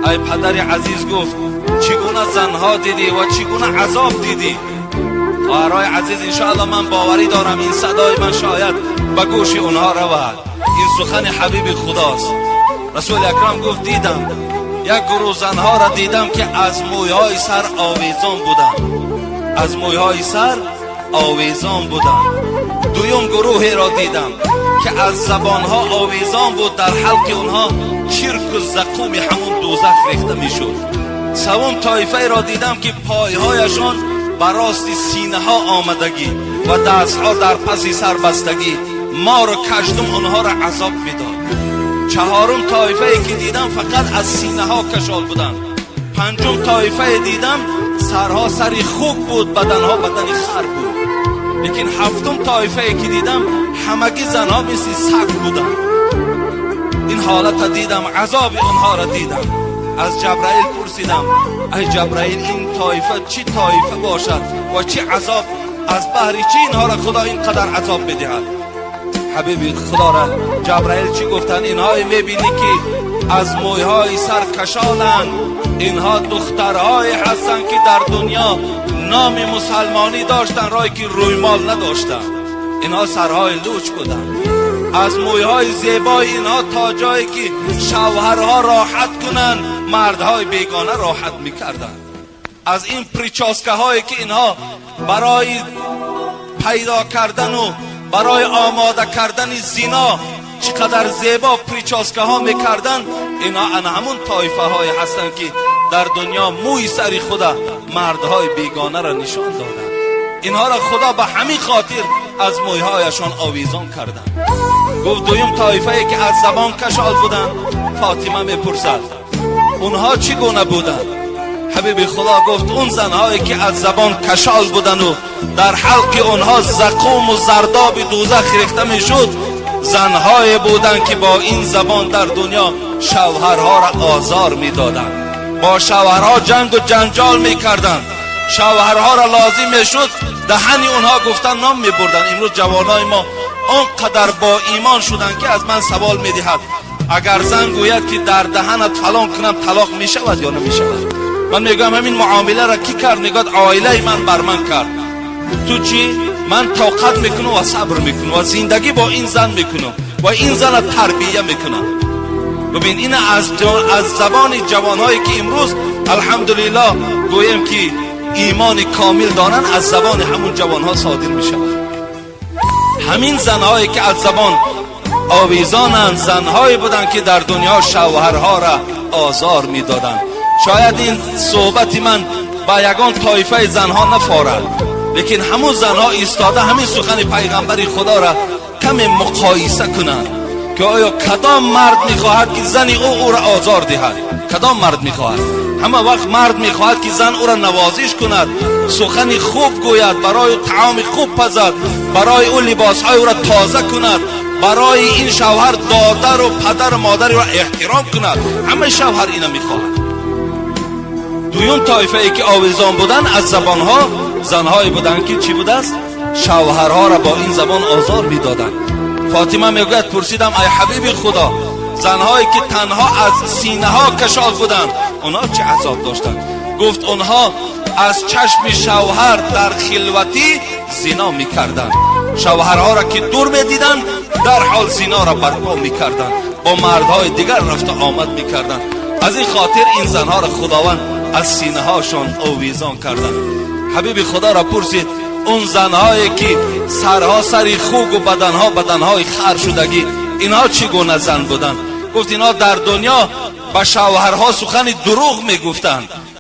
ای پدر عزیز گفت چگونه زنها دیدی و چگونه عذاب دیدی. خواهرای عزیز انشاءالله من باوری دارم این صدای من شاید به گوش اونها رود. این سخن حبیب خداست. رسول اکرم گفت دیدم یک گروه زنها را دیدم که از مویهای سر آویزان بودند. از مویهای سر آویزان بودند. دویم گروهی را دیدم که از زبانها آویزان بود، در حلق اونها چرک و زقوم همون دوزخ ریخته میشد. سوم طایفه را دیدم که پایهایشان بر راست سینه ها آمدگی و دستها در پس سر بستگی مار و کژدم اونها را عذاب میداد. چهارم طایفه که دیدم فقط از سینه ها کشال بودند. پنجم طایفه دیدم سرها سری خوک بود، بدنها بدنی خر بود. لیکن هفتم طایفه که دیدم همگی زنها مثل سگ بودند. این حالت دیدم، عذاب اونها را دیدم. از جبرائیل پرسیدم ای جبرائیل این طایفه چی طایفه باشد و چی عذاب، از بحر چی اینها را خدا اینقدر عذاب بدهد؟ حبیب خدا را جبرائیل چی گفتن؟ اینها میبینی که از مویهای سر کشالند، اینها دخترهای هستند که در دنیا نام مسلمانی داشتن رای که روی مال نداشتن. اینها سرهای لوچ بودند. از مویهای زیبای اینها تا جایی که شوهرها راحت کنند مردهای بیگانه راحت میکردند. از این پریچاسکه هایی که اینها برای پیدا کردن و برای آماده کردن زنا چقدر زیبا پریچاسکه ها میکردن، اینا همون طایفه های هستند که در دنیا موی سری خدا مردهای بیگانه را نشان دادند. اینها را خدا به همین خاطر از مویهایشان آویزان کردند. گفت دویم طایفه که از زبان کشال بودند. فاطمه میپرسد اونها چگونه بودند؟ حبیب خدا گفت اون زنهایی که از زبان کشال بودند و در حلق اونها زقوم و زرداب دوزخ ریخته میشد، زنهای بودند که با این زبان در دنیا شوهرها را آزار میدادند، با شوهرها جنگ و جنجال میکردند، شوهرها را لازم میشد دهن اونها گفتن نام میبردن. امروز جوانای ما اونقدر با ایمان شدن که از من سوال میدهد اگر زن گوید که در دهنت فلان کنم طلاق میشود یا نمیشود؟ من میگم همین معامله را کی کرد؟ میگد عائله من بر من کرد. تو چی؟ من طاقت میکنم و صبر میکنم و زندگی با این زن میکنم و این زن را تربیه میکنم. ببین این از زبان جوانهایی که امروز الحمدلله گویم که ایمان کامل دارن، از زبان همون جوانها صادر میشود. همین زنهایی که از زبان آویزانند زنهایی بودند که در دنیا شوهرها را آزار میدادند. شاید این صحبت من با یگان طایفه زنها نفارد، لیکن همون زنها ایستاده همین سخن پیغمبر خدا را کمی مقایسه کنند که آیا کدام مرد میخواهد که زن او را آزار دهد؟ کدام مرد میخواهد؟ همه وقت مرد میخواهد که زن او را نوازش کند، سخن خوب گوید، برای طعام خوب پزد، برای او لباسهای او را تازه کند، برای این شوهر دادر و پدر و مادر را احترام کند. همه شوهر اینا میخواهد. دویم طایفه ای که آویزان بودن از زبانها زنهایی بودن که چی بود است؟ شوهرها را با این زبان آزار میدادند. فاطمه میگوید پرسیدم ای حبیب خدا زنهایی که تنها از سینه ها کشال بودند اونها چه عذاب داشتند؟ گفت اونها از چشم شوهر در خلوتی زنا میکردند، شوهرها را که دور میدیدند در حال زنا را برپا میکردند، با مردهای دیگر رفت آمد میکردند. از این خاطر این زنها را خداوند از سینه هاشون آویزان کردند. حبیب خدا را پرسید اون زنهایی که سرها سری خوک و بدنها بدنهای خر شدگی اینها چگونه زن بودند؟ گفت اینها در دنیا به شوهرها سخن دروغ میگفتند،